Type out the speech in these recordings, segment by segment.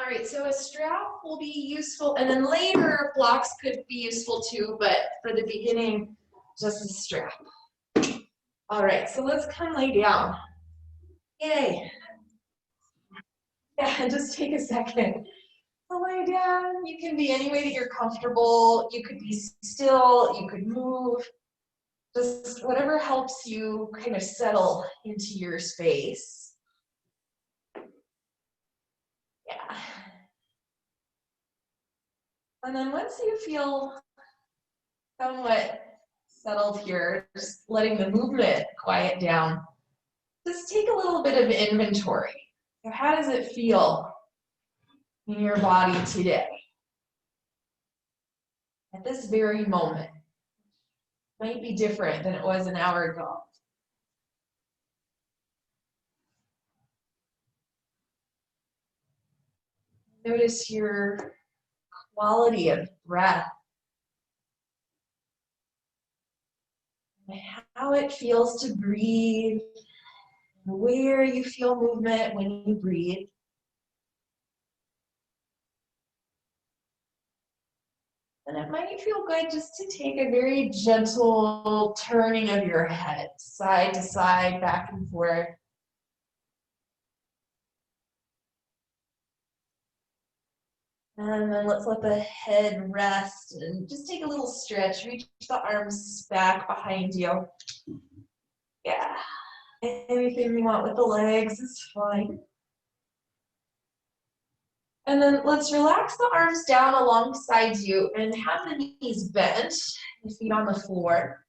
All right, so a strap will be useful, and then later blocks could be useful too, but for the beginning, just a strap. All right, so let's come lay down. Yay. Yeah, just take a second to lay down. You can be any way that you're comfortable. You could be still, you could move, just whatever helps you kind of settle into your space. Yeah. And then once you feel somewhat settled here, just letting the movement quiet down, just take a little bit of inventory. So how does it feel in your body today? At this very moment. Might be different than it was an hour ago. Notice your quality of breath. And how it feels to breathe. Where you feel movement when you breathe. And it might feel good just to take a very gentle turning of your head, side to side, back and forth. And then let's let the head rest and just take a little stretch. Reach the arms back behind you. Yeah. Anything you want with the legs is fine. And then let's relax the arms down alongside you and have the knees bent, the feet on the floor.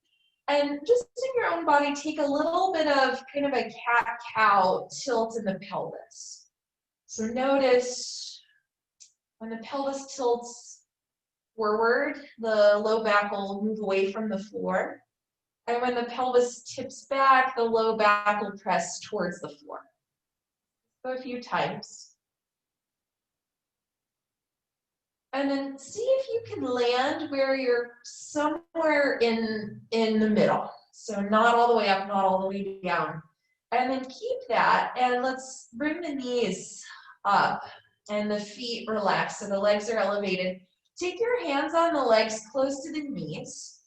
And just in your own body, take a little bit of kind of a cat-cow tilt in the pelvis. So notice when the pelvis tilts forward, the low back will move away from the floor. And when the pelvis tips back, the low back will press towards the floor. Go a few times. And then see if you can land where you're somewhere in the middle. So not all the way up, not all the way down. And then keep that, and let's bring the knees up and the feet relaxed. So the legs are elevated. Take your hands on the legs close to the knees.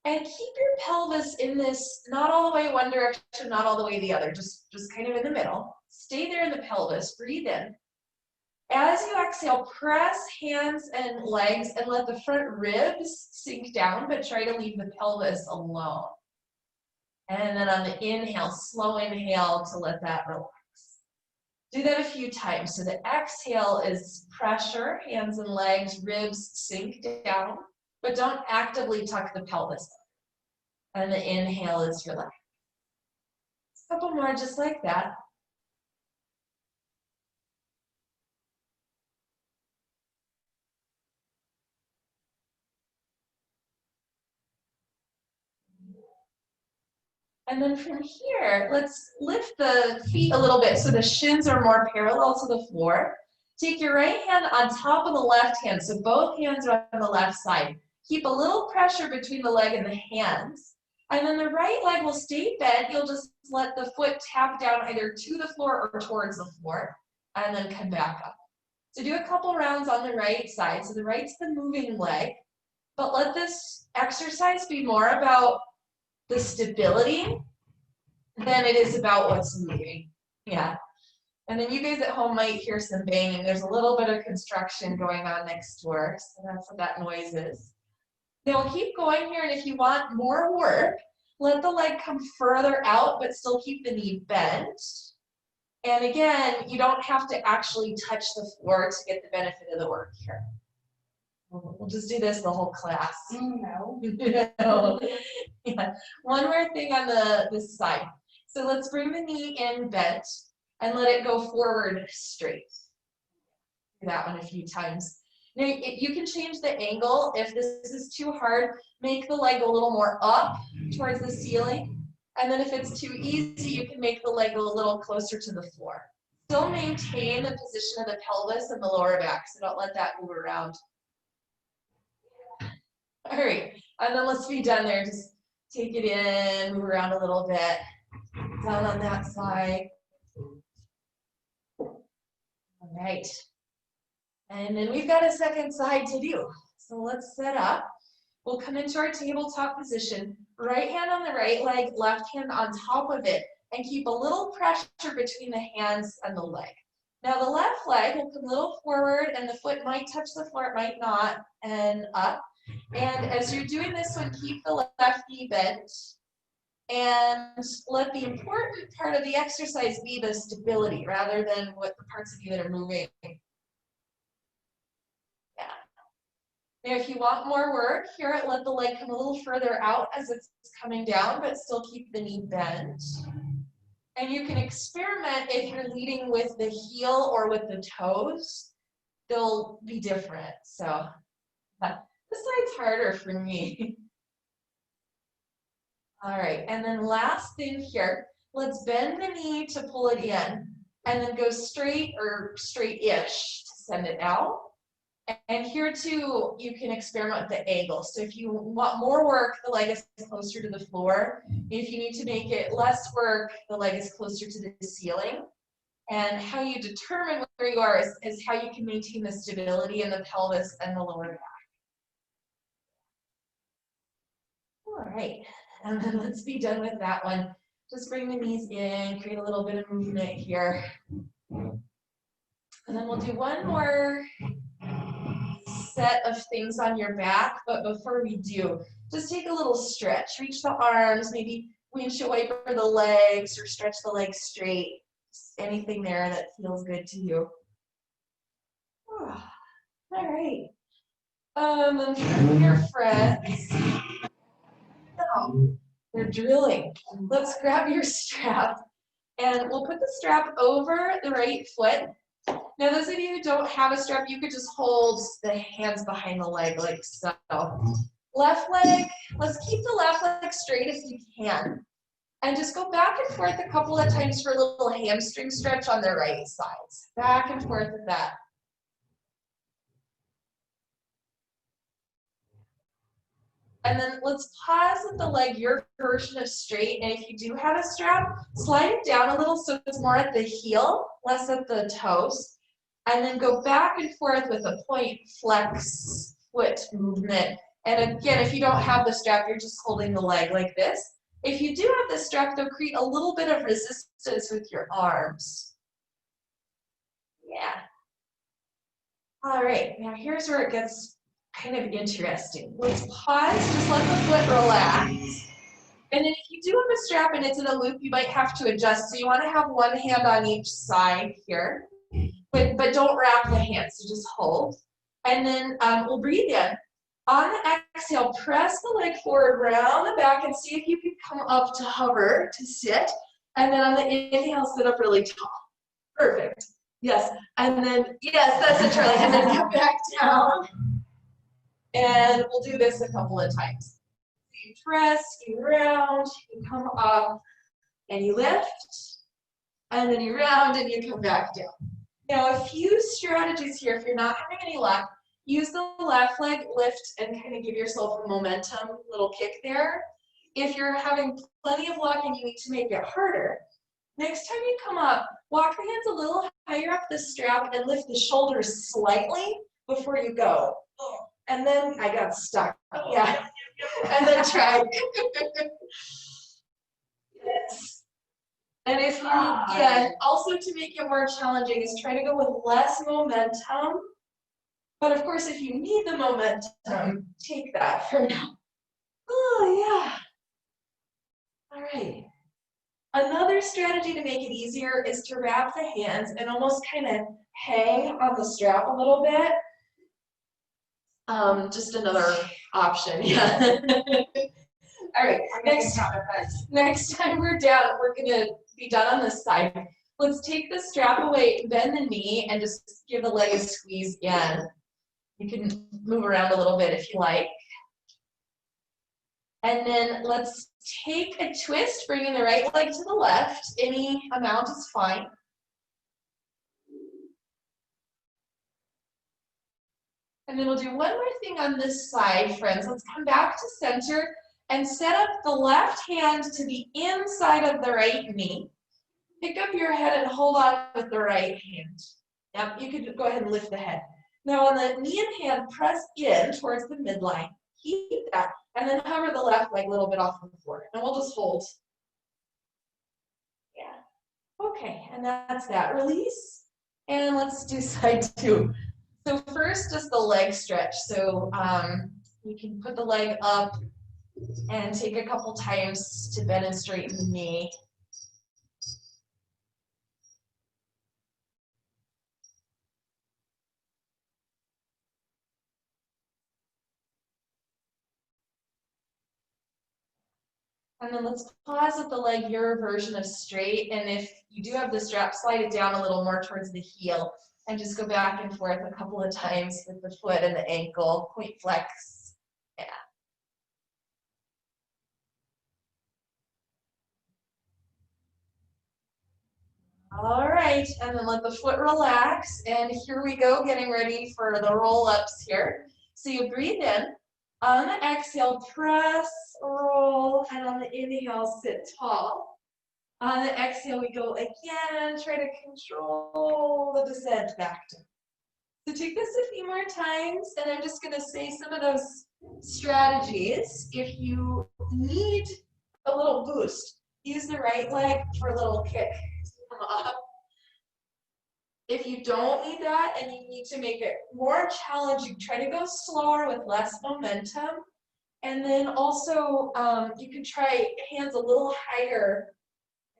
And keep your pelvis in this, not all the way one direction, not all the way the other, just kind of in the middle. Stay there in the pelvis, breathe in. As you exhale, press hands and legs and let the front ribs sink down, but try to leave the pelvis alone. And then on the inhale, slow inhale to let that relax. Do that a few times. So the exhale is pressure, hands and legs, ribs sink down, but don't actively tuck the pelvis up. And the inhale is relax. A couple more just like that. And then from here, let's lift the feet a little bit so the shins are more parallel to the floor. Take your right hand on top of the left hand, so both hands are on the left side. Keep a little pressure between the leg and the hands. And then the right leg will stay bent. You'll just let the foot tap down either to the floor or towards the floor, and then come back up. So do a couple rounds on the right side. So the right's the moving leg, but let this exercise be more about the stability than it is about what's moving. Yeah. And then you guys at home might hear some banging. There's a little bit of construction going on next door, so that's what that noise is. Then we'll keep going here, and if you want more work, let the leg come further out, but still keep the knee bent. And again, you don't have to actually touch the floor to get the benefit of the work here. We'll just do this the whole class. No. No. Yeah. One more thing on this side. So let's bring the knee in bent and let it go forward straight. Do that one a few times. Now you can change the angle. If this is too hard, make the leg a little more up towards the ceiling. And then if it's too easy, you can make the leg a little closer to the floor. Still maintain the position of the pelvis and the lower back, so don't let that move around. All right, and then let's be done there. Just take it in, move around a little bit. Down on that side. All right. And then we've got a second side to do. So let's set up. We'll come into our tabletop position, right hand on the right leg, left hand on top of it, and keep a little pressure between the hands and the leg. Now the left leg will come a little forward and the foot might touch the floor, it might not, and up. And as you're doing this one, keep the left knee bent. And let the important part of the exercise be the stability rather than what the parts of you that are moving. Yeah. Now, if you want more work, here, let the leg come a little further out as it's coming down, but still keep the knee bent. And you can experiment if you're leading with the heel or with the toes. They'll be different. So this side's harder for me. All right, and then last thing here, let's bend the knee to pull it in, and then go straight or straight-ish to send it out. And here too, you can experiment with the angle. So if you want more work, the leg is closer to the floor. If you need to make it less work, the leg is closer to the ceiling. And how you determine where you are is how you can maintain the stability in the pelvis and the lower back. All right, and then let's be done with that one. Just bring the knees in, create a little bit of movement here. And then we'll do one more set of things on your back, but before we do, just take a little stretch. Reach the arms, maybe windshield wiper the legs or stretch the legs straight. Just anything there that feels good to you. Oh, all right. And from your friends, they're drilling. Let's grab your strap and we'll put the strap over the right foot. Now, those of you who don't have a strap, you could just hold the hands behind the leg like so. Left leg, let's keep the left leg straight if you can. And just go back and forth a couple of times for a little hamstring stretch on the right sides. Back and forth with that. And then let's pause with the leg, your version of straight. And if you do have a strap, slide it down a little so it's more at the heel, less at the toes. And then go back and forth with a point flex foot movement. And again, if you don't have the strap, you're just holding the leg like this. If you do have the strap, though, create a little bit of resistance with your arms. Yeah. All right, now here's where it gets kind of interesting. Let's pause, just let the foot relax. And then if you do have a strap and it's in a loop, you might have to adjust. So you want to have one hand on each side here, but don't wrap the hands, so just hold. And then we'll breathe in. On the exhale, press the leg forward, round the back, and see if you can come up to hover, to sit. And then on the inhale, sit up really tall. Perfect. Yes. And then, yes, that's it, Charlie. And then come back down. And we'll do this a couple of times. You press, you round, you come up, and you lift. And then you round and you come back down. Now, a few strategies here. If you're not having any luck, use the left leg, lift, and kind of give yourself a momentum, little kick there. If you're having plenty of luck and you need to make it harder, next time you come up, walk the hands a little higher up the strap and lift the shoulders slightly before you go. And then I got stuck. Yeah. And then try. Yes. And if you, yeah, also to make it more challenging is try to go with less momentum. But of course, if you need the momentum, take that for now. Oh, yeah. All right. Another strategy to make it easier is to wrap the hands and almost kind of hang on the strap a little bit. Just another option, yeah. All right, next time we're down, we're gonna be done on this side. Let's take the strap away, bend the knee, and just give the leg a squeeze again. You can move around a little bit if you like. And then let's take a twist, bringing the right leg to the left. Any amount is fine. And then we'll do one more thing on this side, friends. Let's come back to center and set up the left hand to the inside of the right knee. Pick up your head and hold on with the right hand. Yep, you could go ahead and lift the head. Now on the knee and hand, press in towards the midline. Keep that, and then hover the left leg a little bit off the floor, and we'll just hold. Yeah. Okay, and that's that. Release, and let's do side two. So first, just the leg stretch. So you can put the leg up and take a couple times to bend and straighten the knee. And then let's pause at the leg, your version of straight. And if you do have the strap, slide it down a little more towards the heel and just go back and forth a couple of times with the foot and the ankle. Point flex. Yeah. All right, and then let the foot relax. And here we go, getting ready for the roll-ups here. So you breathe in. On the exhale, press, roll, and on the inhale, sit tall. On the exhale, we go again, try to control the descent back down. So take this a few more times, and I'm just gonna say some of those strategies. If you need a little boost, use the right leg for a little kick to come up. If you don't need that and you need to make it more challenging, try to go slower with less momentum. And then also, you can try hands a little higher.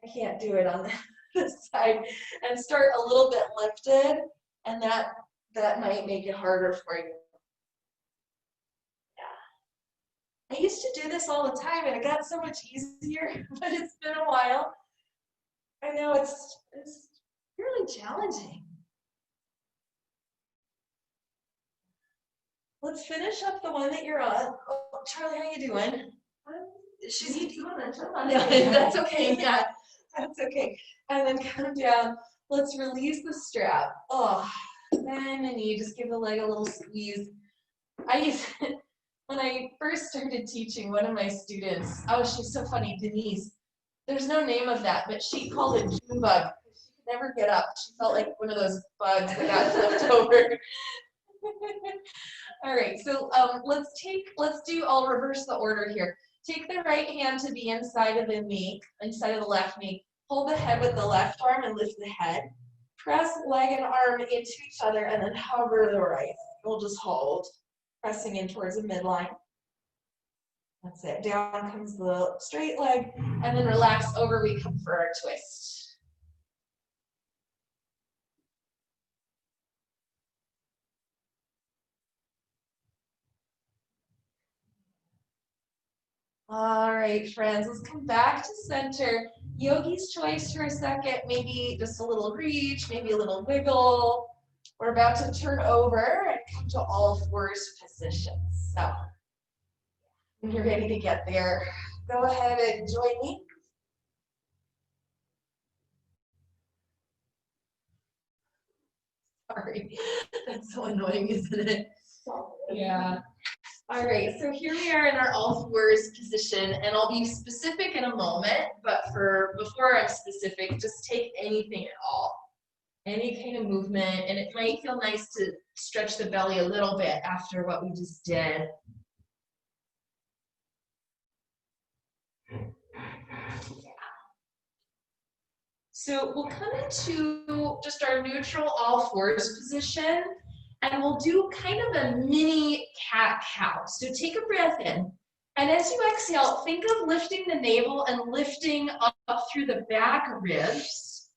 I can't do it on this side. And start a little bit lifted, and that might make it harder for you. Yeah. I used to do this all the time, and it got so much easier, but it's been a while. I know it's really challenging. Let's finish up the one that you're on. Oh, Charlie, how you doing? She's doing it. That's okay. Yeah, that's okay. And then come down. Let's release the strap. Oh, bend the knee. Just give the leg a little squeeze. When I first started teaching, one of my students, oh, she's so funny, Denise. There's no name of that, but she called it June bug. She could never get up. She felt like one of those bugs that got flipped over. All right, so I'll reverse the order here. Take the right hand to the inside of the knee, inside of the left knee. Hold the head with the left arm and lift the head. Press leg and arm into each other and then hover the right. We'll just hold, pressing in towards the midline. That's it. Down comes the straight leg, and then relax over, we come for our twist. All right, friends, let's come back to center. Yogi's choice for a second, maybe just a little reach, maybe a little wiggle. We're about to turn over and come to all fours position. So when you're ready to get there, go ahead and join me. Sorry, that's so annoying, isn't it? Yeah. All right, so here we are in our all fours position, and I'll be specific in a moment, but before I'm specific, just take anything at all, any kind of movement, and it might feel nice to stretch the belly a little bit after what we just did. So we'll come into just our neutral all fours position, and we'll do kind of a mini cat-cow. So take a breath in, and as you exhale, think of lifting the navel and lifting up through the back ribs.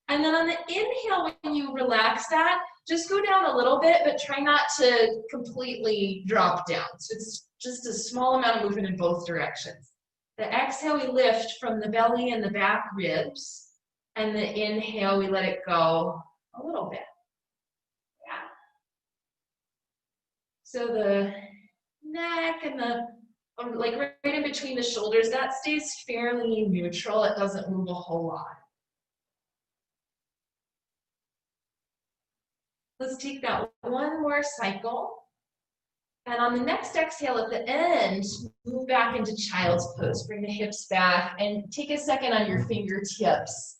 And then on the inhale, when you relax that, just go down a little bit, but try not to completely drop down. So it's just a small amount of movement in both directions. The exhale, we lift from the belly and the back ribs. And the inhale, we let it go a little bit. Yeah. So the neck and like right in between the shoulders, that stays fairly neutral. It doesn't move a whole lot. Let's take that one more cycle. And on the next exhale at the end, move back into child's pose. Bring the hips back and take a second on your fingertips.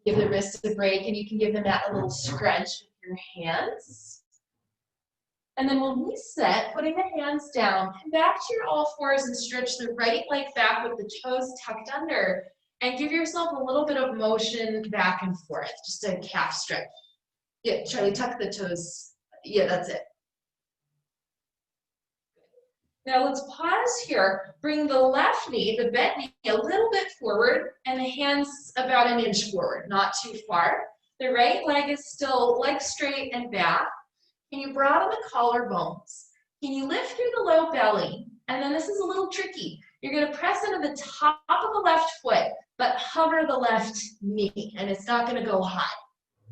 Give the wrists a break, and you can give them that a little scrunch with your hands. And then we'll reset, putting the hands down. Come back to your all fours and stretch the right leg back with the toes tucked under. And give yourself a little bit of motion back and forth, just a calf stretch. Yeah, Charlie, tuck the toes. Yeah, that's it. Now let's pause here. Bring the left knee, the bent knee, a little bit forward, and the hands about an inch forward, not too far. The right leg is still leg straight and back. Can you broaden the collarbones? Can you lift through the low belly? And then this is a little tricky. You're going to press into the top of the left foot, but hover the left knee, and it's not going to go high,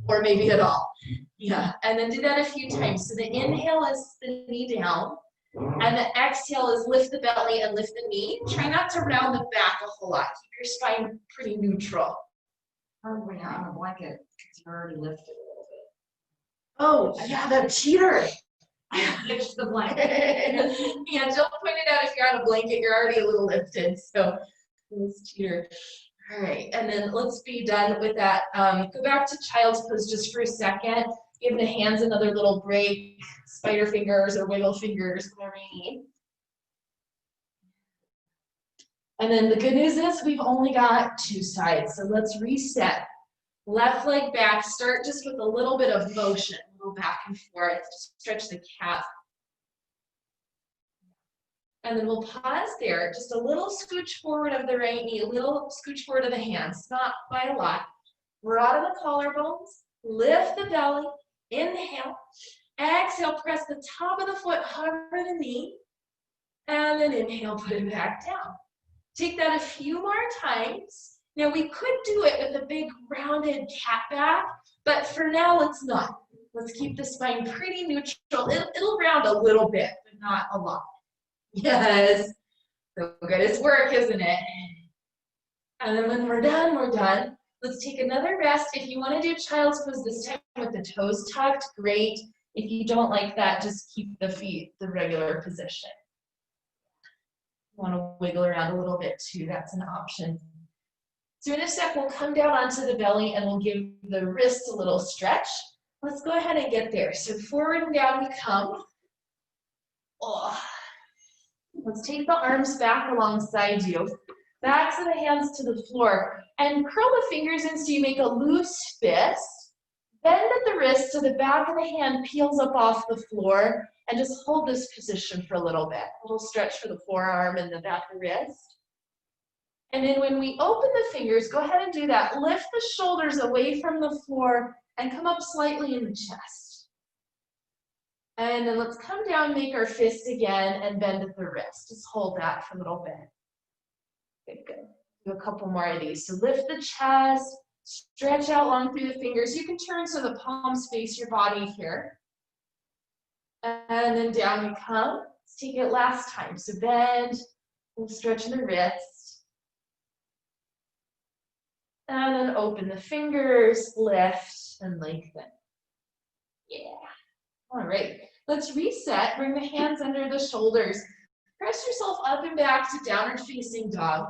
or maybe at all. Yeah, and then do that a few times. So the inhale is the knee down, and the exhale is lift the belly and lift the knee. Try not to round the back a whole lot. Keep your spine pretty neutral. Probably not on a blanket because you're already lifted a little bit. Oh, yeah, that cheater. I pitched the blanket. Yeah, Jill pointed out if you're on a blanket, you're already a little lifted. So this cheater. All right, and then let's be done with that. Go back to child's pose just for a second. Give the hands another little break, spider fingers or wiggle fingers, whatever you need. And then the good news is we've only got two sides, so let's reset. Left leg back, start just with a little bit of motion, a little back and forth, just stretch the calf. And then we'll pause there, just a little scooch forward of the right knee, a little scooch forward of the hands, not by a lot. Broaden the collarbones, lift the belly, inhale, exhale, press the top of the foot, hover the knee, and then inhale, put it back down. Take that a few more times. Now we could do it with a big rounded cat back, but for now let's not. Let's keep the spine pretty neutral. It'll round a little bit, but not a lot. Yes, so good. It's work, isn't it? And then when we're done, we're done. Let's take another rest. If you want to do child's pose this time with the toes tucked, great. If you don't like that, just keep the feet the regular position. Want to wiggle around a little bit too, that's an option. So in a sec, we'll come down onto the belly and we'll give the wrists a little stretch. Let's go ahead and get there. So forward and down we come. Oh. Let's take the arms back alongside you. Backs of the hands to the floor. And curl the fingers in so you make a loose fist. Bend at the wrist so the back of the hand peels up off the floor. And just hold this position for a little bit. A little stretch for the forearm and the back of the wrist. And then when we open the fingers, go ahead and do that. Lift the shoulders away from the floor and come up slightly in the chest. And then let's come down, make our fist again, and bend at the wrist. Just hold that for a little bit. Good, good. Do a couple more of these. So lift the chest, stretch out long through the fingers. You can turn so the palms face your body here. And then down we come. Let's take it last time. So bend, we'll stretch the wrist. And then open the fingers, lift, and lengthen. Yeah. All right. Let's reset. Bring the hands under the shoulders. Press yourself up and back to downward facing dog.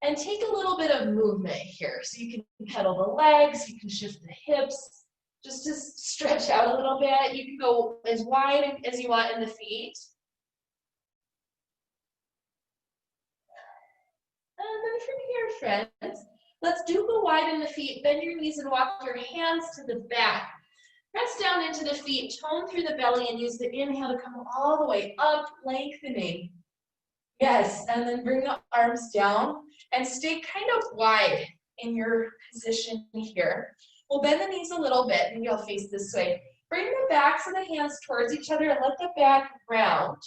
And take a little bit of movement here. So you can pedal the legs, you can shift the hips. Just to stretch out a little bit. You can go as wide as you want in the feet. And then from here, friends, let's do go wide in the feet. Bend your knees and walk your hands to the back. Press down into the feet, tone through the belly, and use the inhale to come all the way up, lengthening. Yes, and then bring the arms down and stay kind of wide in your position here. We'll bend the knees a little bit. Maybe I'll face this way. Bring the backs of the hands towards each other and let the back round.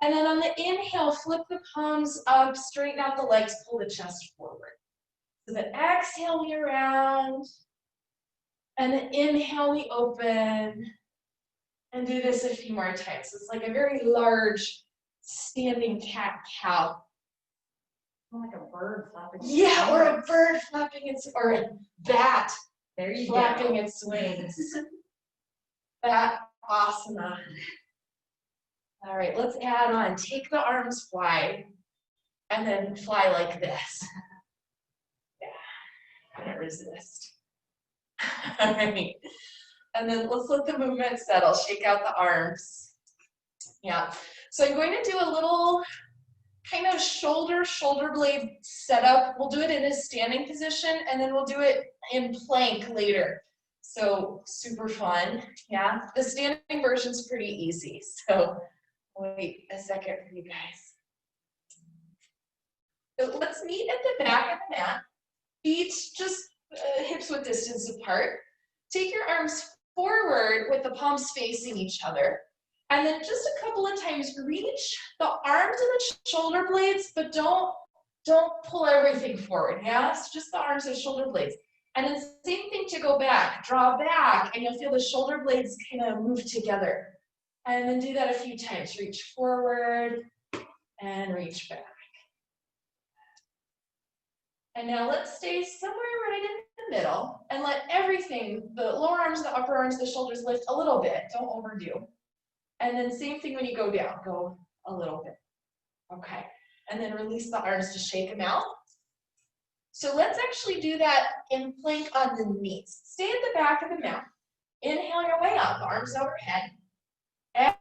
And then on the inhale, flip the palms up, straighten out the legs, pull the chest forward. So the exhale, we round. And the inhale, we open. And do this a few more times. It's like a very large standing cat-cow. Like a bird flapping. Yeah, or a bird flapping its, or a bat. There you Flapping go. its wings. That asana. All right, let's add on. Take the arms wide and then fly like this. Yeah, can't resist. All right. And then let's let the movement settle. Shake out the arms. Yeah. So I'm going to do a little kind of shoulder blade setup. We'll do it in a standing position, and then we'll do it in plank later. So super fun. Yeah. The standing version's pretty easy. So wait a second for you guys. So let's meet at the back of the mat. Feet just hips width distance apart. Take your arms forward with the palms facing each other. And then just a couple of times reach the arms and the shoulder blades, but don't pull everything forward. Yeah, so just the arms and shoulder blades. And then same thing to go back. Draw back, and you'll feel the shoulder blades kind of move together. And then do that a few times. Reach forward and reach back. And now let's stay somewhere right in the middle and let everything, the lower arms, the upper arms, the shoulders lift a little bit. Don't overdo. And then same thing when you go down, go a little bit. Okay, and then release the arms to shake them out. So let's actually do that in plank on the knees. Stay at the back of the mat. Inhale your way up, arms overhead.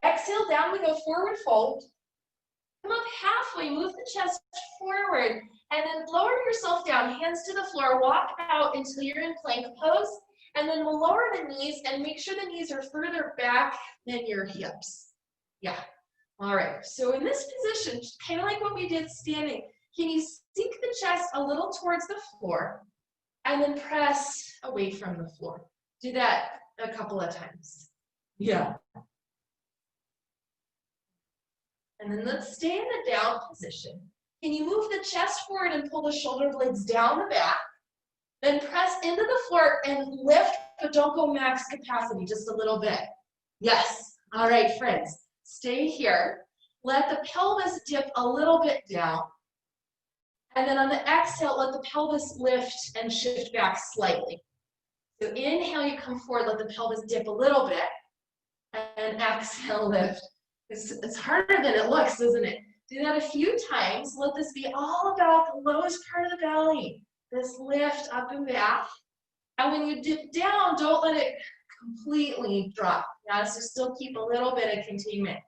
Exhale down, we go forward fold. Come up halfway, move the chest forward, and then lower yourself down, hands to the floor, walk out until you're in plank pose, and then we'll lower the knees and make sure the knees are further back than your hips. Yeah, all right, so in this position, kind of like what we did standing, can you sink the chest a little towards the floor, and then press away from the floor? Do that a couple of times. Yeah. And then let's stay in the down position. Can you move the chest forward and pull the shoulder blades down the back? Then press into the floor and lift, but don't go max capacity, just a little bit. Yes. All right, friends. Stay here. Let the pelvis dip a little bit down. And then on the exhale, let the pelvis lift and shift back slightly. So inhale, you come forward, let the pelvis dip a little bit. And exhale, lift. It's harder than it looks, isn't it? Do that a few times. Let this be all about the lowest part of the belly. This lift up and back. And when you dip down, don't let it completely drop. Yeah, so still keep a little bit of containment.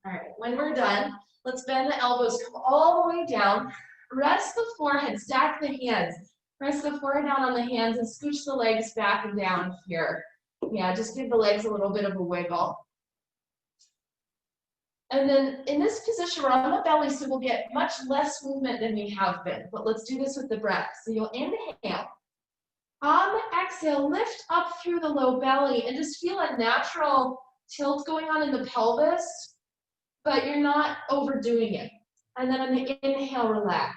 All right, when we're done, let's bend the elbows, come all the way down. Rest the forehead, stack the hands. Press the forehead down on the hands and scooch the legs back and down here. Yeah, just give the legs a little bit of a wiggle. And then in this position, we're on the belly, so we'll get much less movement than we have been. But let's do this with the breath. So you'll inhale. On the exhale, lift up through the low belly and just feel a natural tilt going on in the pelvis, but you're not overdoing it. And then on the inhale, relax.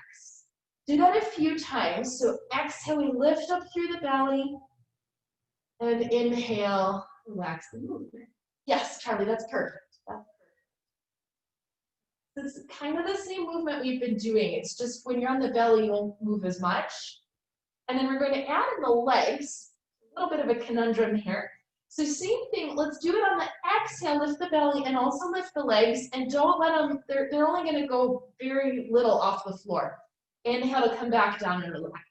Do that a few times. So exhale, we lift up through the belly. And inhale, relax the movement. Yes, Charlie, that's perfect. It's kind of the same movement we've been doing. It's just when you're on the belly, you won't move as much. And then we're going to add in the legs. A little bit of a conundrum here. So same thing, let's do it on the exhale, lift the belly and also lift the legs. And don't let them, they're only going to go very little off the floor. Inhale to come back down and relax.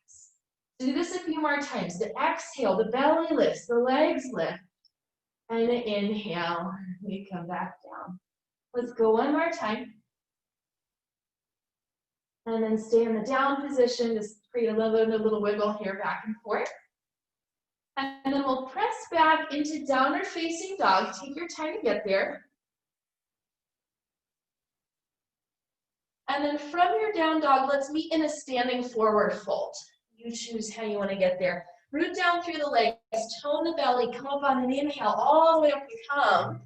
Do this a few more times. The exhale, the belly lifts, the legs lift. And the inhale, we come back down. Let's go one more time. And then stay in the down position, just create a little wiggle here back and forth. And then we'll press back into downward facing dog. Take your time to get there. And then from your down dog, let's meet in a standing forward fold. You choose how you want to get there. Root down through the legs, tone the belly, come up on an inhale, all the way up you come.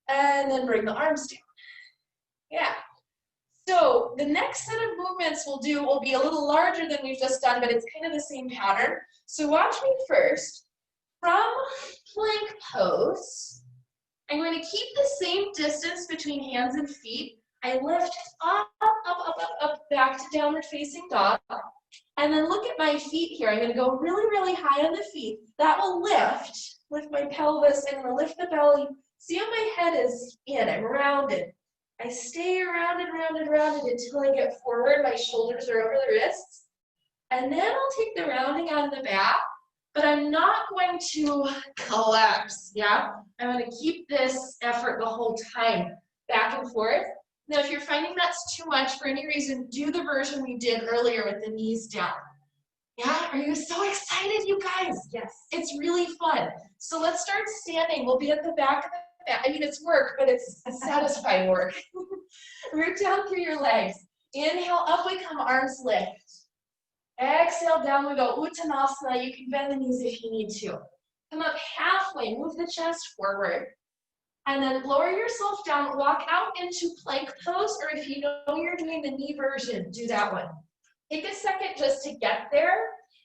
And then bring the arms down. Yeah. So the next set of movements we'll do will be a little larger than we've just done, but it's kind of the same pattern. So watch me first. From plank pose, I'm going to keep the same distance between hands and feet. I lift up, back to downward facing dog. And then look at my feet here. I'm going to go really, really high on the feet. That will lift my pelvis. I'm going to lift the belly. See how my head is in. I'm rounded. I stay rounded until I get forward. My shoulders are over the wrists. And then I'll take the rounding on the back, but I'm not going to collapse, yeah? I'm gonna keep this effort the whole time, back and forth. Now, if you're finding that's too much for any reason, do the version we did earlier with the knees down. Yeah, are you so excited, you guys? Yes. It's really fun. So let's start standing. We'll be at the back of the mat. I mean, it's work, but it's satisfying work. Root down through your legs. Inhale, up we come, arms lift. Exhale, down we go. Uttanasana, you can bend the knees if you need to. Come up halfway, move the chest forward. And then lower yourself down, walk out into plank pose, or if you know you're doing the knee version, do that one. Take a second just to get there,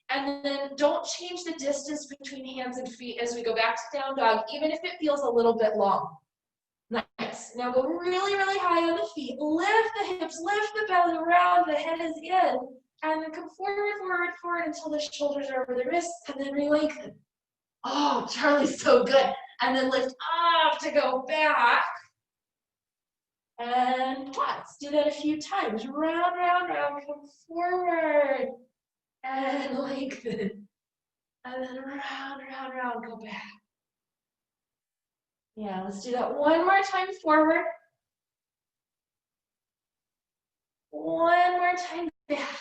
and then don't change the distance between hands and feet as we go back to down dog, even if it feels a little bit long. Nice. Now go really, really high on the feet. Lift the hips, lift the belly around, the head is in, and then come forward, forward, forward until the shoulders are over the wrists, and then re-lengthen. Oh, Charlie's so good. And then lift up to go back. And pause. Do that a few times. Round, round, round. Come forward. And lengthen. And then round, round, round. Go back. Yeah, let's do that one more time forward. One more time back.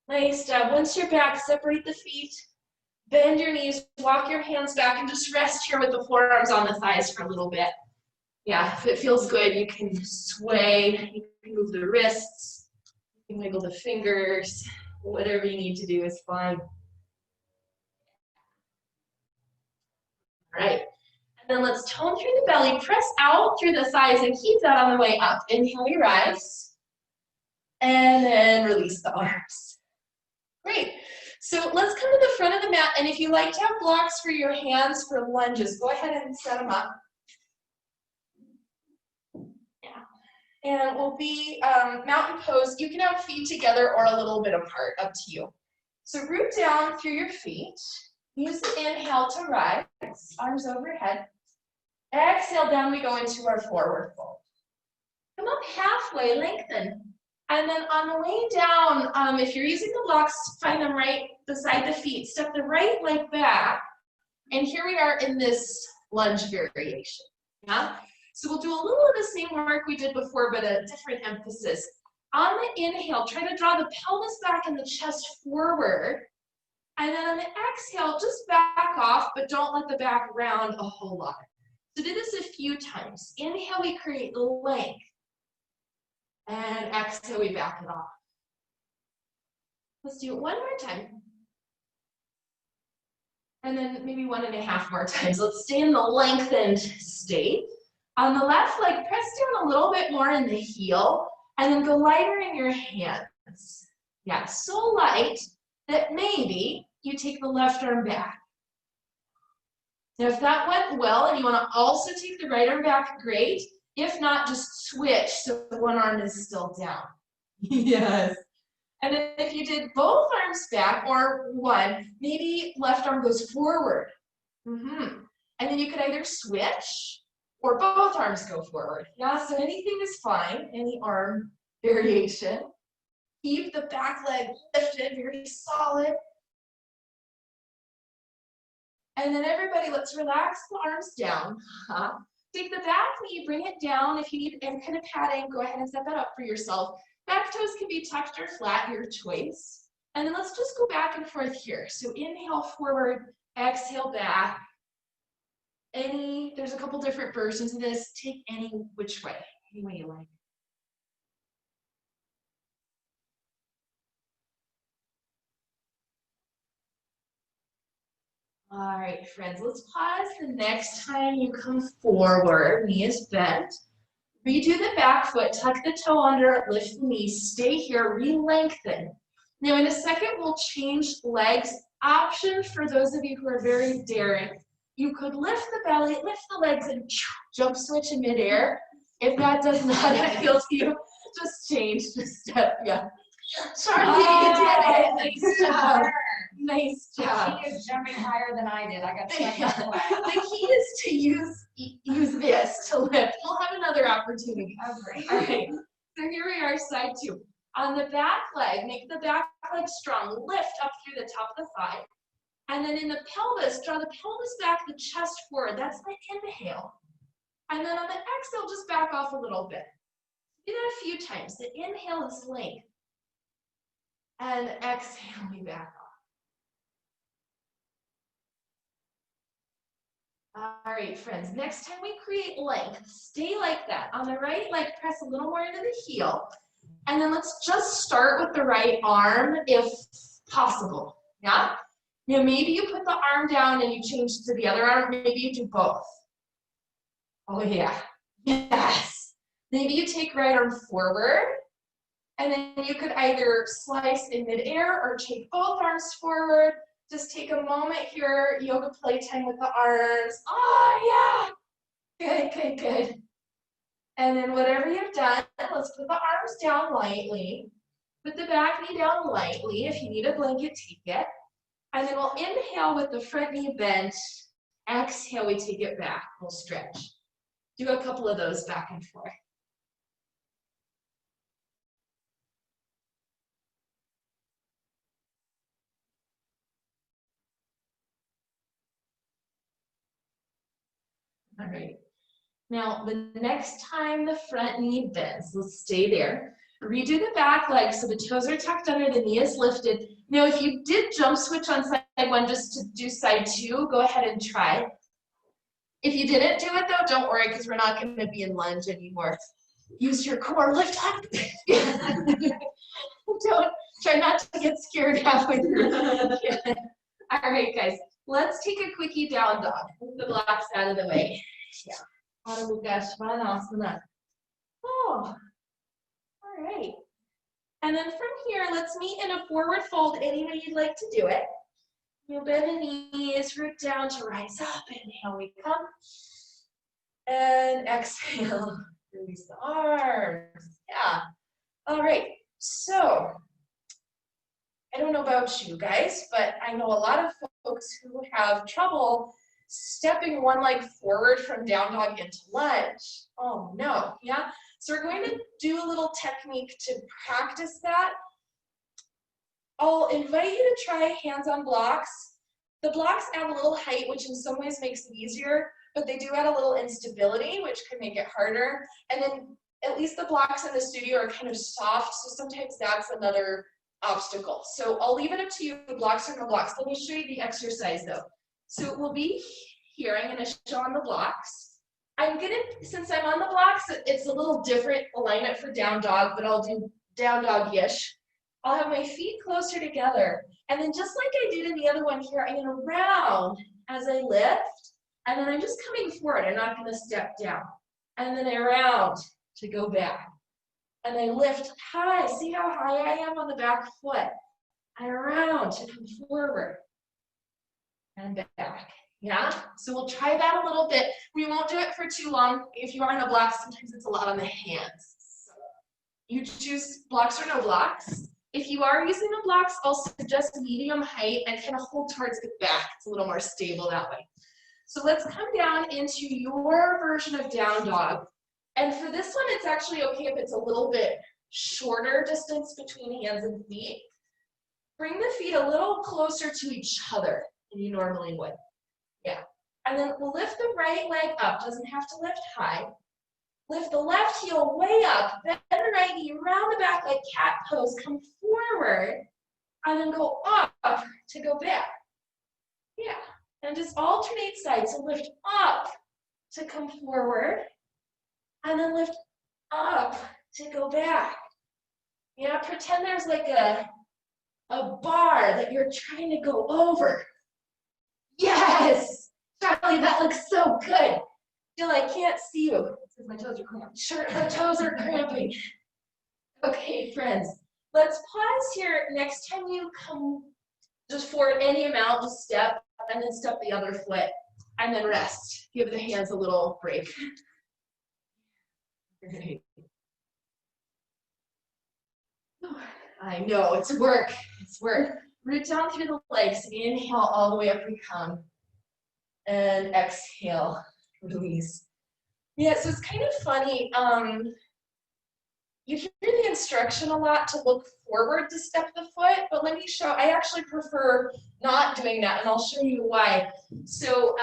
Nice job. Once you're back, separate the feet. Bend your knees. Walk your hands back and just rest here with the forearms on the thighs for a little bit. Yeah, if it feels good, you can sway, you can move the wrists, you can wiggle the fingers, whatever you need to do is fine. All right, and then let's tone through the belly, press out through the thighs and keep that on the way up. Inhale, we rise, and then release the arms. Great, so let's come to the front of the mat, and if you like to have blocks for your hands for lunges, go ahead and set them up. And we'll be mountain pose. You can have feet together or a little bit apart, up to you. So root down through your feet. Use the inhale to rise, arms overhead. Exhale, down we go into our forward fold. Come up halfway, lengthen. And then on the way down, if you're using the blocks, find them right beside the feet. Step the right leg back. And here we are in this lunge variation. Yeah? So we'll do a little of the same work we did before, but a different emphasis. On the inhale, try to draw the pelvis back and the chest forward. And then on the exhale, just back off, but don't let the back round a whole lot. So do this a few times. Inhale, we create length. And exhale, we back it off. Let's do it one more time. And then maybe 1.5 more times. Let's stay in the lengthened state. On the left leg, press down a little bit more in the heel, and then go lighter in your hands. Yeah, so light that maybe you take the left arm back. Now, if that went well and you want to also take the right arm back, great. If not, just switch so one arm is still down. Yes. And then if you did both arms back or one, maybe left arm goes forward. And then you could either switch or both arms go forward. Yeah, so anything is fine, any arm variation. Keep the back leg lifted, very solid. And then everybody, let's relax the arms down. Take the back knee, bring it down. If you need any kind of padding, go ahead and set that up for yourself. Back toes can be tucked or flat, your choice. And then let's just go back and forth here. So inhale forward, exhale back. There's a couple different versions of this. Take any which way, any way you like. All right, friends, let's pause the next time you come forward, knee is bent. Redo the back foot, tuck the toe under, lift the knee, stay here, re-lengthen. Now in a second, we'll change legs. Option for those of you who are very daring. You could lift the belly, lift the legs, and jump switch in midair. If that does not appeal to you, just change, just step, yeah. Charlie, you did it. Nice job. Nice job. She is jumping higher than I did. I got stuck on the way. The key is to use this to lift. We'll have another opportunity. Oh, great. All right. So here we are, side two. On the back leg, make the back leg strong. Lift up through the top of the thigh. And then in the pelvis, draw the pelvis back, the chest forward. That's the inhale. And then on the exhale, just back off a little bit. Do that a few times. The inhale is length. And exhale, we back off. All right, friends. Next time we create length, stay like that. On the right leg, press a little more into the heel. And then let's just start with the right arm if possible. Yeah? Now maybe you put the arm down and you change to the other arm. Maybe you do both. Oh yeah. Yes. Maybe you take right arm forward. And then you could either slice in midair or take both arms forward. Just take a moment here, yoga playtime with the arms. Oh yeah. Good, good, good. And then whatever you've done, let's put the arms down lightly. Put the back knee down lightly. If you need a blanket, take it. And then we'll inhale with the front knee bent. Exhale, we take it back. We'll stretch. Do a couple of those back and forth. All right. Now, the next time the front knee bends, let's stay there. Redo the back leg so the toes are tucked under, the knee is lifted. Now, if you did jump switch on side one just to do side two, go ahead and try. If you didn't do it though, don't worry because we're not going to be in lunge anymore. Use your core, lift up. Don't try not to get scared halfway through. All right, guys, let's take a quickie down dog. Move the blocks out of the way. Yeah. Adho Mukha Svanasana. Oh, all right. And then from here, let's meet in a forward fold any way you'd like to do it. You'll bend the knees, root down to rise up. Inhale, we come. And exhale, release the arms. Yeah. All right. So, I don't know about you guys, but I know a lot of folks who have trouble stepping one leg forward from down dog into lunge. Oh no, yeah? So we're going to do a little technique to practice that. I'll invite you to try hands on blocks. The blocks add a little height, which in some ways makes it easier, but they do add a little instability, which can make it harder. And then at least the blocks in the studio are kind of soft, so sometimes that's another obstacle. So I'll leave it up to you, blocks or no blocks. Let me show you the exercise though. So we'll be here, I'm gonna show on the blocks. Since I'm on the blocks, it's a little different alignment for down dog, but I'll do down dog-ish. I'll have my feet closer together. And then just like I did in the other one here, I'm gonna round as I lift, and then I'm just coming forward. I'm not gonna step down. And then I round to go back. And I lift high. See how high I am on the back foot? I round to come forward and back. Yeah, so we'll try that a little bit. We won't do it for too long. If you are in a block, sometimes it's a lot on the hands. So you choose blocks or no blocks. If you are using the blocks, I'll suggest medium height and kind of hold towards the back. It's a little more stable that way. So let's come down into your version of down dog. And for this one, it's actually okay if it's a little bit shorter distance between hands and feet. Bring the feet a little closer to each other than you normally would. Yeah. And then we'll lift the right leg up. Doesn't have to lift high. Lift the left heel way up. Bend the right knee around the back like cat pose. Come forward. And then go up to go back. Yeah. And just alternate sides. So lift up to come forward. And then lift up to go back. Yeah, pretend there's like a bar that you're trying to go over. Yes! Charlie, that looks so good. Still, I can't see you. Because my toes are cramping. Sure, my toes are cramping. Okay, friends. Let's pause here. Next time you come just forward any amount, just step, and then step the other foot. And then rest. Give the hands a little break. Great. I know, it's work. It's work. Root down through the legs. Inhale all the way up we come. And exhale, release. Yeah, so it's kind of funny. you hear the instruction a lot to look forward to step the foot, but let me show, I actually prefer not doing that, and I'll show you why. So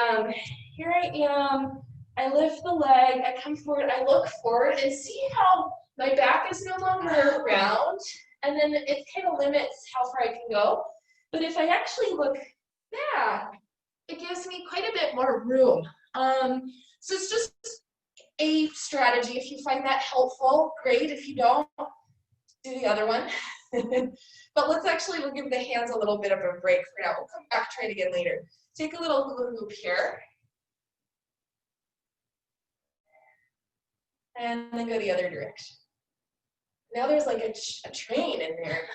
here I am, I lift the leg, I come forward, I look forward, and see how my back is no longer round, and then it kind of limits how far I can go. But if I actually look back, it gives me quite a bit more room. So it's just a strategy. If you find that helpful, great. If you don't, do the other one. But we'll give the hands a little bit of a break for now. We'll come back, try it again later. Take a little hula hoop here. And then go the other direction. Now there's like a train in there.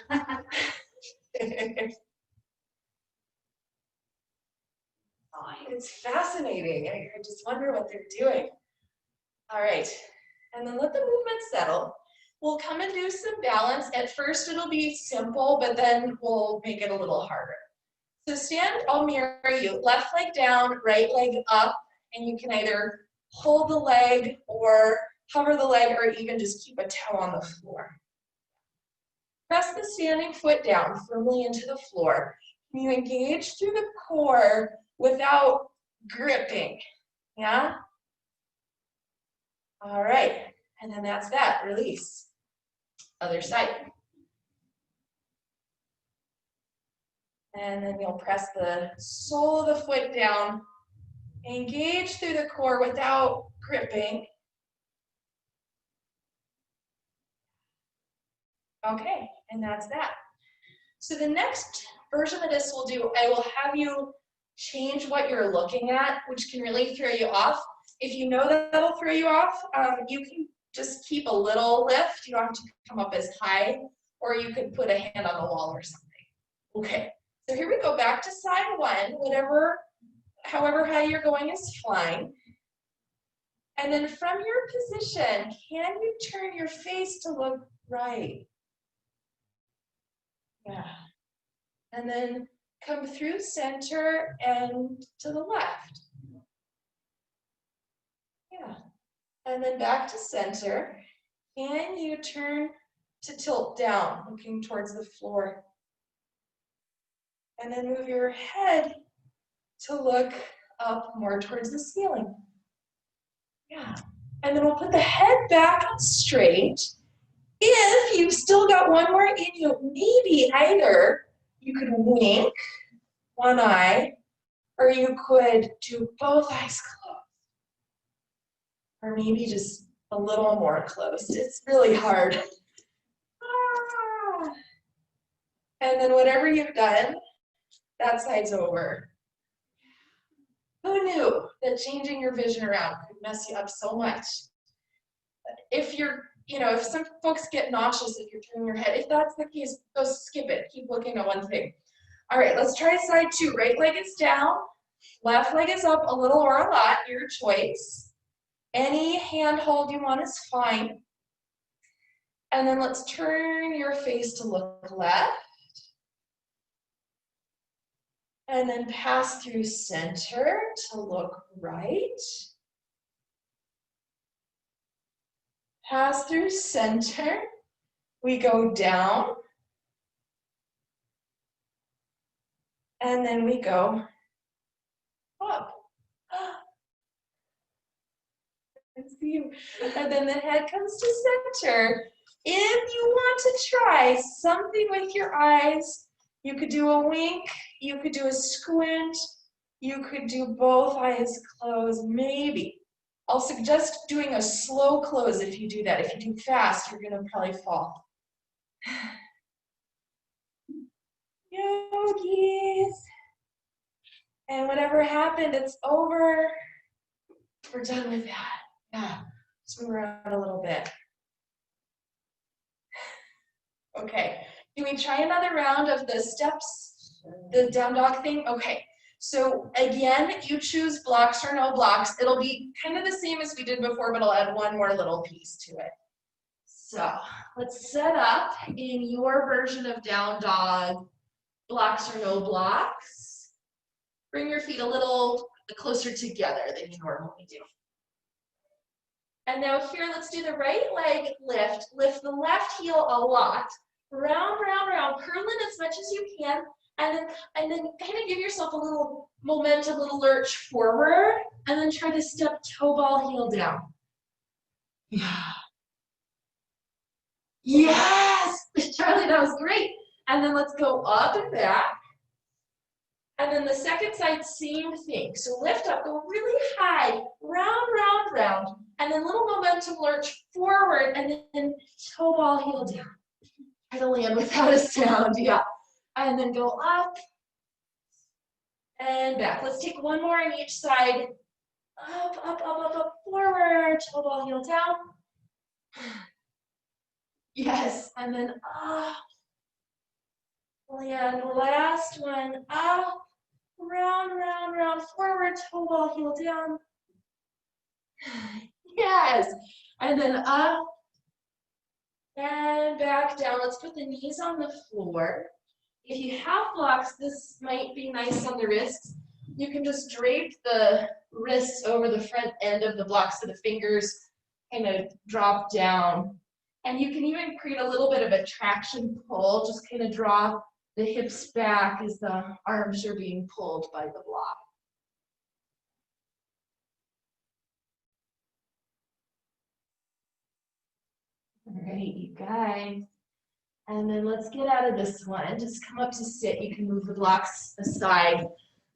It's fascinating. I just wonder what they're doing. All right, and then let the movement settle. We'll come and do some balance. At first it'll be simple, but then we'll make it a little harder. So stand, I'll mirror you. Left leg down, right leg up, and you can either hold the leg or hover the leg or even just keep a toe on the floor. Press the standing foot down firmly into the floor. You engage through the core without gripping, yeah? All right, and then that's that, release. Other side. And then you'll press the sole of the foot down, engage through the core without gripping. Okay, and that's that. So the next version of this we'll do, I will have you change what you're looking at, which can really throw you off. If you know that that'll throw you off, you can just keep a little lift. You don't have to come up as high, or you could put a hand on the wall or something. Okay, so here we go back to side one. However high you're going is fine. And then from your position, can you turn your face to look right? Yeah. And then come through center and to the left. Yeah. And then back to center. Can you turn to tilt down, looking towards the floor? And then move your head to look up more towards the ceiling. Yeah. And then we'll put the head back on straight. If you've still got one more in you, maybe either you could wink one eye, or you could do both eyes closed. Or maybe just a little more closed. It's really hard. And then whatever you've done, that side's over. Who knew that changing your vision around could mess you up so much? If if some folks get nauseous if you're turning your head, if that's the case, go skip it. Keep looking at one thing. All right, let's try side two. Right leg is down, left leg is up, a little or a lot, your choice. Any hand hold you want is fine. And then let's turn your face to look left. And then pass through center to look right. Pass through center. We go down. And then we go up. And see you. And then the head comes to center. If you want to try something with your eyes, you could do a wink, you could do a squint, you could do both eyes closed, maybe. I'll suggest doing a slow close if you do that. If you do fast, you're gonna probably fall. Yogis. And whatever happened, it's over. We're done with that. Yeah, let's move around a little bit. Okay, can we try another round of the steps, the down dog thing? Okay, so again, you choose blocks or no blocks. It'll be kind of the same as we did before, but I'll add one more little piece to it. So let's set up in your version of down dog, blocks or no blocks. Bring your feet a little closer together than you normally do. And now here, let's do the right leg lift. Lift the left heel a lot. Round, round, round. Curl in as much as you can. And then kind of give yourself a little momentum, little lurch forward. And then try to step toe ball heel down. Yeah. Yes! Charlie, that was great. And then let's go up and back. And then the second side, same thing. So lift up, go really high, round, round, round. And then little momentum lurch forward and then toe ball heel down. Try to land without a sound, yeah. And then go up and back. Let's take one more on each side. Up, up, up, up, up, forward, toe ball heel down. Yes, and then up. Land, last one, up, round, round, round, forward, toe ball heel down. Yes, and then up and back down. Let's put the knees on the floor. If you have blocks, this might be nice on the wrists. You can just drape the wrists over the front end of the block so the fingers kind of drop down. And you can even create a little bit of a traction pull, just kind of draw the hips back as the arms are being pulled by the block. All right, you guys. And then let's get out of this one. Just come up to sit. You can move the blocks aside.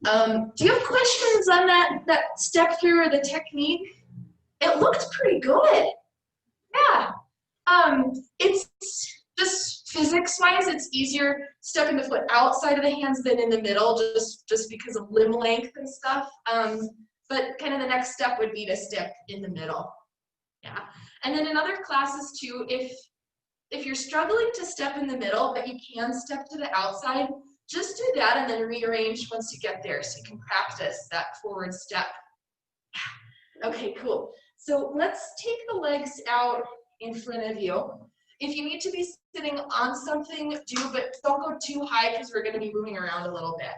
Do you have questions on that step through or the technique? It looked pretty good. Yeah. It's just physics-wise, it's easier stepping the foot outside of the hands than in the middle, just because of limb length and stuff. But kind of the next step would be to step in the middle. Yeah. And then in other classes too, if you're struggling to step in the middle, but you can step to the outside, just do that and then rearrange once you get there so you can practice that forward step. Okay, cool. So let's take the legs out in front of you. If you need to be sitting on something, do, but don't go too high because we're going to be moving around a little bit.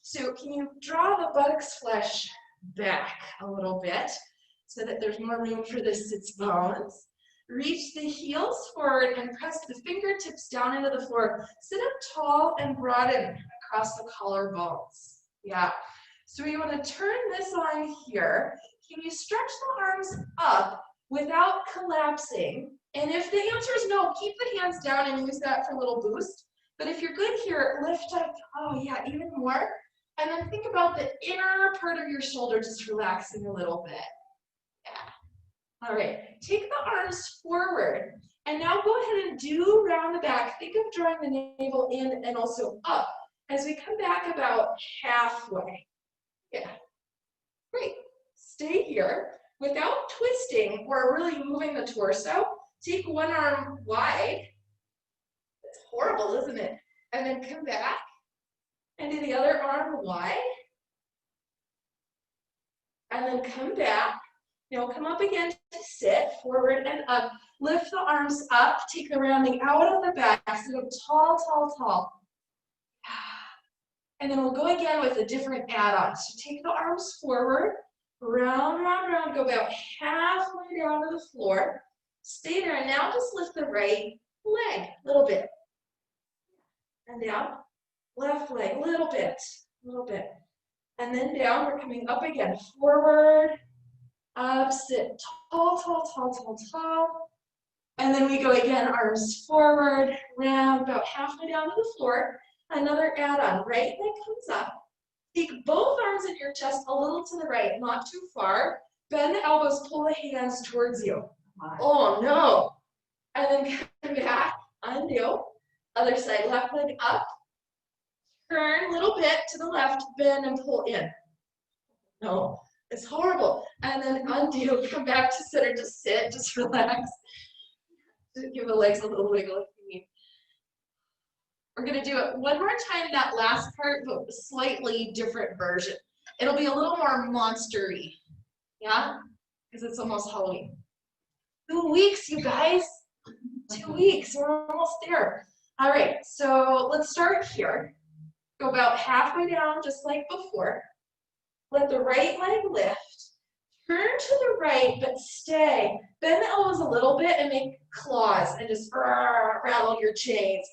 So can you draw the buttocks flesh back a little bit so that there's more room for the sits bones? Reach the heels forward and press the fingertips down into the floor. Sit up tall and broaden across the collarbones. Yeah. So we want to turn this on here. Can you stretch the arms up without collapsing? And if the answer is no, keep the hands down and use that for a little boost. But if you're good here, lift up, oh yeah, even more. And then think about the inner part of your shoulder just relaxing a little bit. Yeah. All right, take the arms forward. And now go ahead and do round the back. Think of drawing the navel in and also up as we come back about halfway. Yeah, great. Stay here without twisting or really moving the torso. Take one arm wide. It's horrible, isn't it? And then come back and do the other arm wide. And then come back. Now come up again to sit, forward and up. Lift the arms up, take the rounding out of the back, sit up tall, tall, tall. And then we'll go again with a different add-on. So take the arms forward, round, round, round, go about halfway down to the floor. Stay there, and now just lift the right leg a little bit. And down, left leg, a little bit. And then down, we're coming up again, forward, up, sit tall, tall, tall, tall, tall. And then we go again, arms forward, round, about halfway down to the floor. Another add-on, right leg comes up. Take both arms in your chest a little to the right, not too far. Bend the elbows, pull the hands towards you. Oh no. And then come back, undo. Other side, left leg up. Turn a little bit to the left, bend and pull in. No, it's horrible. And then undo, come back to sit or just sit, just relax. Just give the legs a little wiggle if you need. We're gonna do it one more time, that last part, but a slightly different version. It'll be a little more monster-y, yeah? Because it's almost Halloween. 2 weeks, you guys. 2 weeks, we're almost there. All right, so let's start here. Go about halfway down, just like before. Let the right leg lift. Turn to the right, but stay. Bend the elbows a little bit and make claws and just rattle your chains.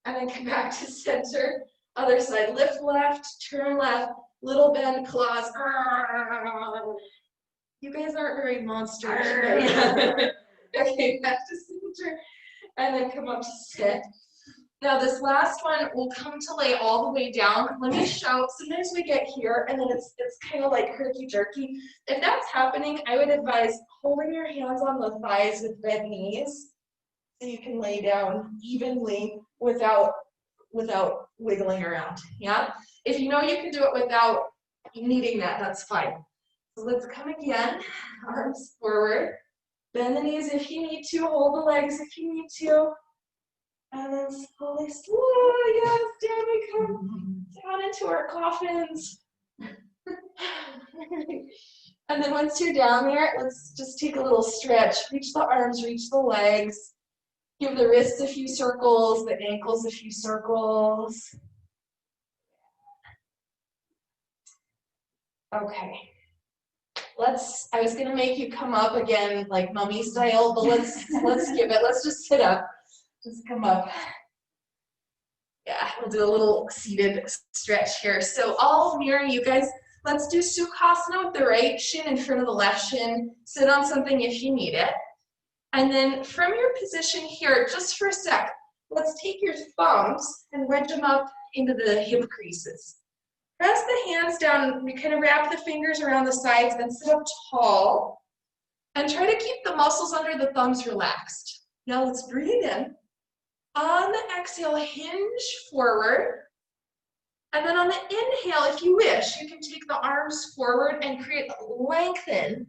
And then come back to center. Other side, lift left, turn left, little bend, claws. You guys aren't very monsters. Okay, back to center. And then come up to sit. Now this last one will come to lay all the way down. Let me show, sometimes we get here and then it's kind of like herky jerky. If that's happening, I would advise holding your hands on the thighs with bent knees so you can lay down evenly without wiggling around, yeah? If you know you can do it without needing that, that's fine. So let's come again, arms forward. Bend the knees if you need to, hold the legs if you need to. And then slowly, yes, down we come, down into our coffins. And then once you're down there, let's just take a little stretch. Reach the arms, reach the legs. Give the wrists a few circles, the ankles a few circles. Okay. I was gonna make you come up again like mummy style, but let's give it, let's just sit up. Just come up. Yeah, we'll do a little seated stretch here. So I'll mirror you guys. Let's do Sukhasana with the right shin in front of the left shin. Sit on something if you need it. And then from your position here, just for a sec, let's take your thumbs and wedge them up into the hip creases. Press the hands down, you kind of wrap the fingers around the sides and sit up tall. And try to keep the muscles under the thumbs relaxed. Now let's breathe in. On the exhale, hinge forward. And then on the inhale, if you wish, you can take the arms forward and lengthen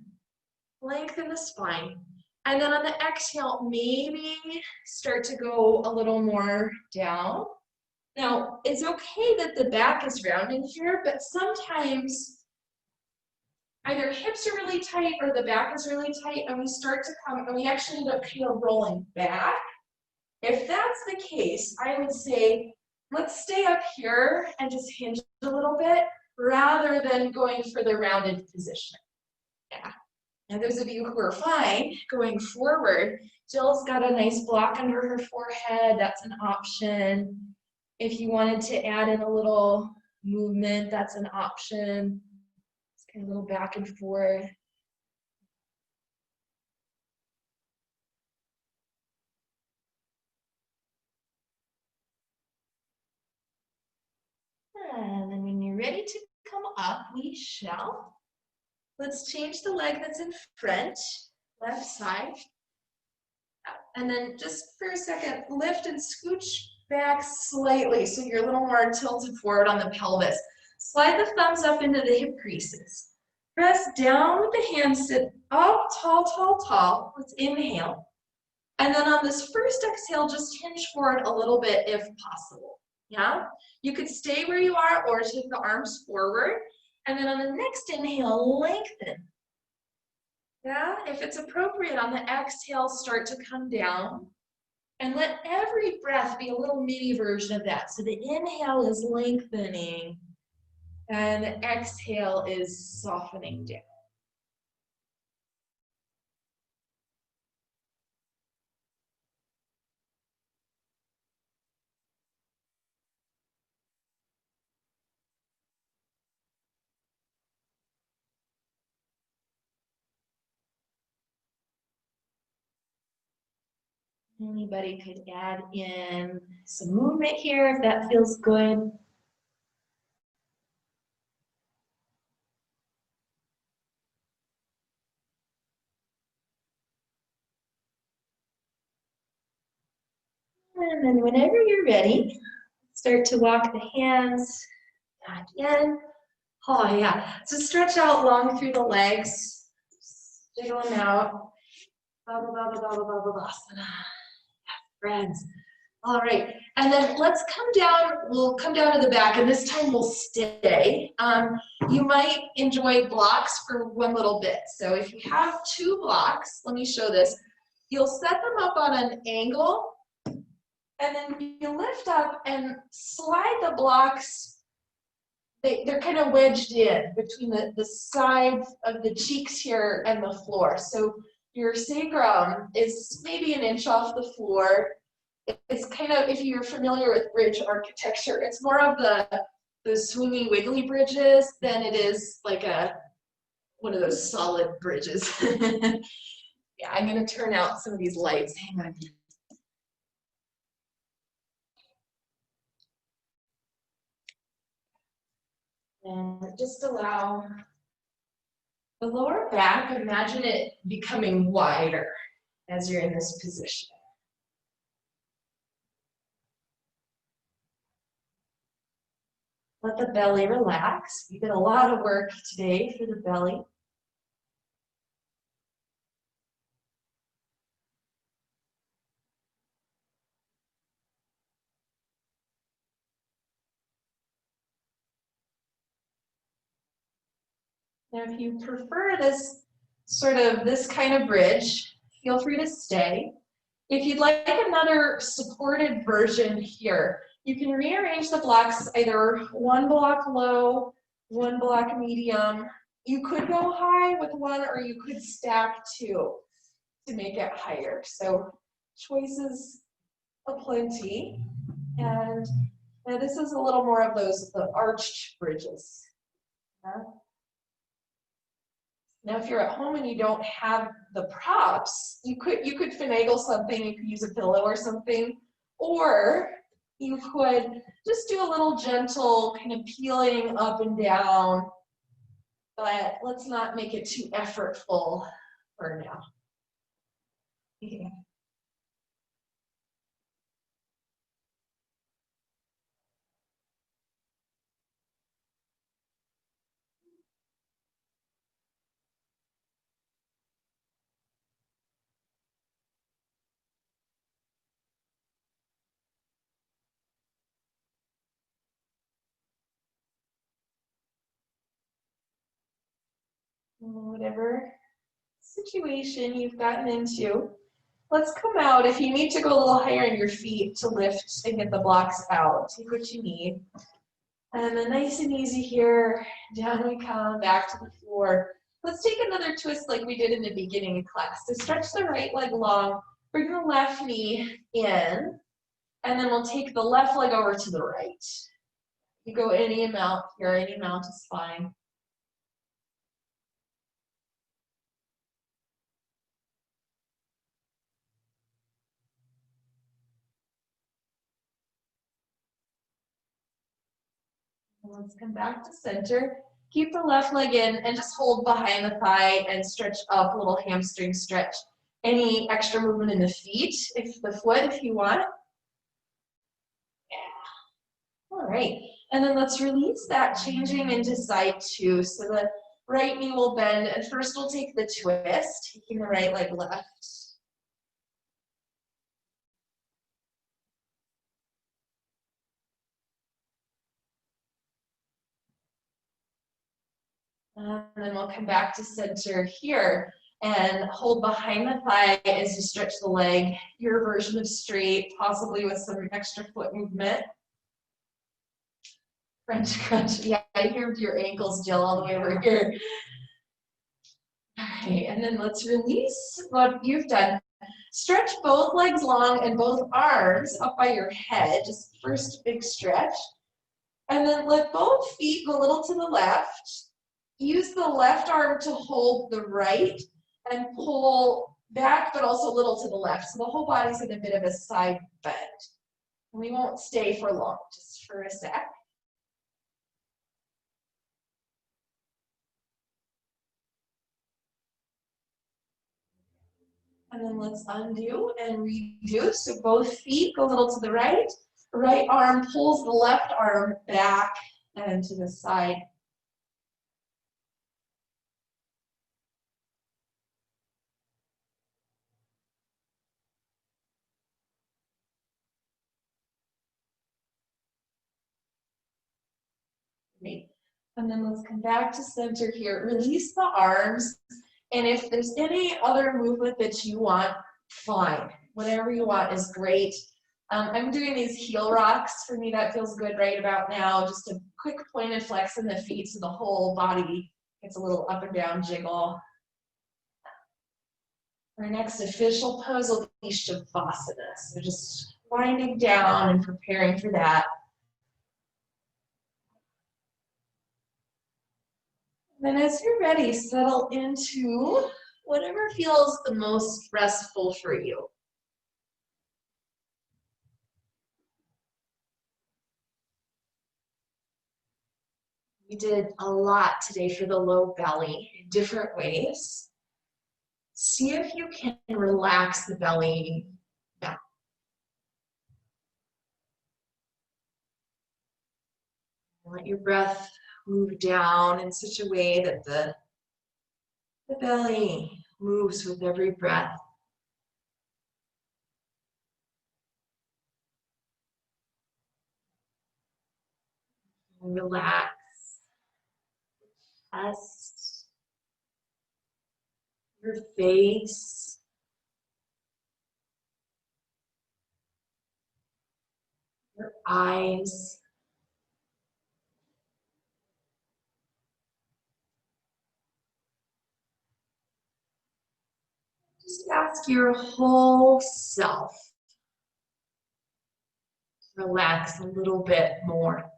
the spine. And then on the exhale, maybe start to go a little more down. Now, it's okay that the back is rounding here, but sometimes either hips are really tight or the back is really tight and we start to come and we actually end up kind of rolling back. If that's the case, I would say, let's stay up here and just hinge a little bit rather than going for the rounded position. Yeah. And those of you who are fine going forward, Jill's got a nice block under her forehead. That's an option. If you wanted to add in a little movement, that's an option. It's kind of a little back and forth. And then when you're ready to come up, we shall. Let's change the leg that's in front, left side. And then just for a second, lift and scooch back slightly so you're a little more tilted forward on the pelvis. Slide the thumbs up into the hip creases. Press down with the hands, sit up, tall, tall, tall. Let's inhale. And then on this first exhale, just hinge forward a little bit if possible. Yeah? You could stay where you are or take the arms forward. And then on the next inhale, lengthen. Yeah? If it's appropriate, on the exhale, start to come down. And let every breath be a little mini version of that. So the inhale is lengthening, and the exhale is softening down. Anybody could add in some movement here if that feels good. And then whenever you're ready, start to walk the hands back in. Oh yeah, so stretch out long through the legs. Jiggle them out. Baddha-baddha-baddha-baddha-baddha. Friends. All right, and then let's come down, we'll come down to the back, and this time we'll stay. You might enjoy blocks for one little bit. So if you have 2 blocks, let me show this. You'll set them up on an angle, and then you lift up and slide the blocks they're kind of wedged in between the sides of the cheeks here and the floor. So your sacrum is maybe an inch off the floor. It's kind of, if you're familiar with bridge architecture, it's more of the swinging wiggly bridges than it is like one of those solid bridges. Yeah, I'm gonna turn out some of these lights. Hang on. And just allow the lower back, imagine it becoming wider as you're in this position. Let the belly relax. You did a lot of work today for the belly. Now, if you prefer this this kind of bridge, feel free to stay. If you'd like another supported version here, you can rearrange the blocks either one block low, one block medium. You could go high with one, or you could stack two to make it higher. So choices aplenty. And now this is a little more of the arched bridges. Now, if you're at home and you don't have the props, you could finagle something. You could use a pillow or something, or you could just do a little gentle kind of peeling up and down. But let's not make it too effortful for now. Okay. Whatever situation you've gotten into, let's come out. If you need to go a little higher in your feet to lift and get the blocks out, take what you need. And then nice and easy here, down we come, back to the floor. Let's take another twist like we did in the beginning of class. So stretch the right leg long, bring the left knee in, and then we'll take the left leg over to the right. You go any amount here, any amount is fine. Let's come back to center. Keep the left leg in and just hold behind the thigh and stretch up, a little hamstring stretch. Any extra movement in the feet, if you want. Yeah. All right. And then let's release that, changing into side two. So the right knee will bend, and first we'll take the twist, taking the right leg left. And then we'll come back to center here and hold behind the thigh as you stretch the leg, your version of straight, possibly with some extra foot movement. French crunch. Yeah, I hear your ankles, Jill, all the way over here. Okay, and then let's release what you've done. Stretch both legs long and both arms up by your head, just first big stretch. And then let both feet go a little to the left. Use the left arm to hold the right and pull back, but also a little to the left. So the whole body's in a bit of a side bend. We won't stay for long, just for a sec. And then let's undo and redo. So both feet go a little to the right. Right arm pulls the left arm back and to the side. Great. And then let's come back to center here. Release the arms. And if there's any other movement that you want, fine. Whatever you want is great. I'm doing these heel rocks. For me, that feels good right about now. Just a quick pointed flex in the feet so the whole body gets a little up and down jiggle. Our next official pose will be Shavasana. So just winding down and preparing for that. And then as you're ready, settle into whatever feels the most restful for you. We did a lot today for the low belly in different ways. See if you can relax the belly now. Let your breath move down in such a way that the belly moves with every breath. Relax chest, your face, your eyes. Just ask your whole self to relax a little bit more.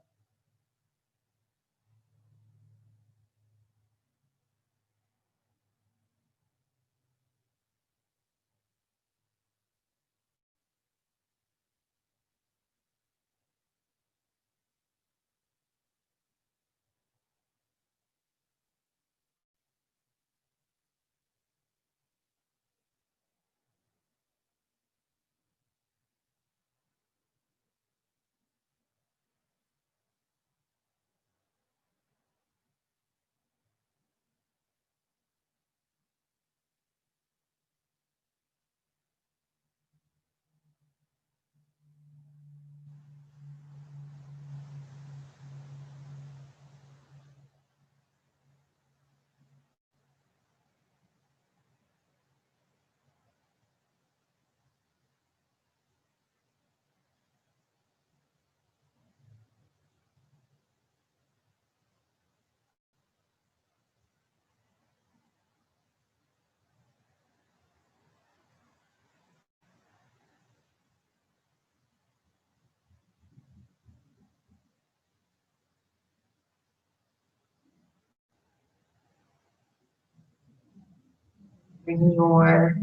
Bring your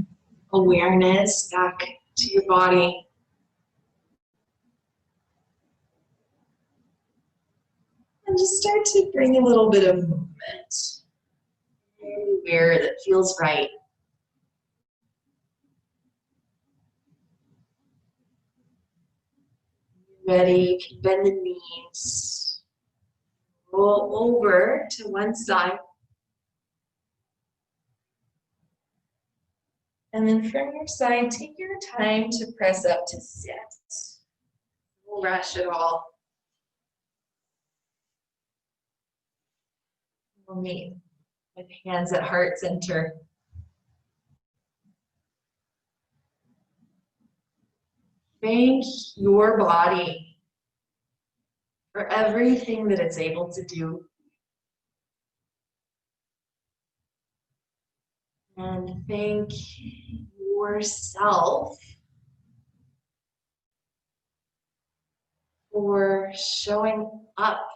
awareness back to your body. And just start to bring a little bit of movement anywhere that feels right. Ready, you can bend the knees. Roll over to one side. And then from your side, take your time to press up to sit. No rush at all. We'll meet with hands at heart center. Thank your body for everything that it's able to do. And thank yourself for showing up.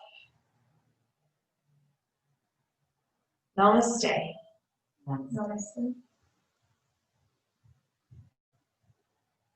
Namaste. Namaste.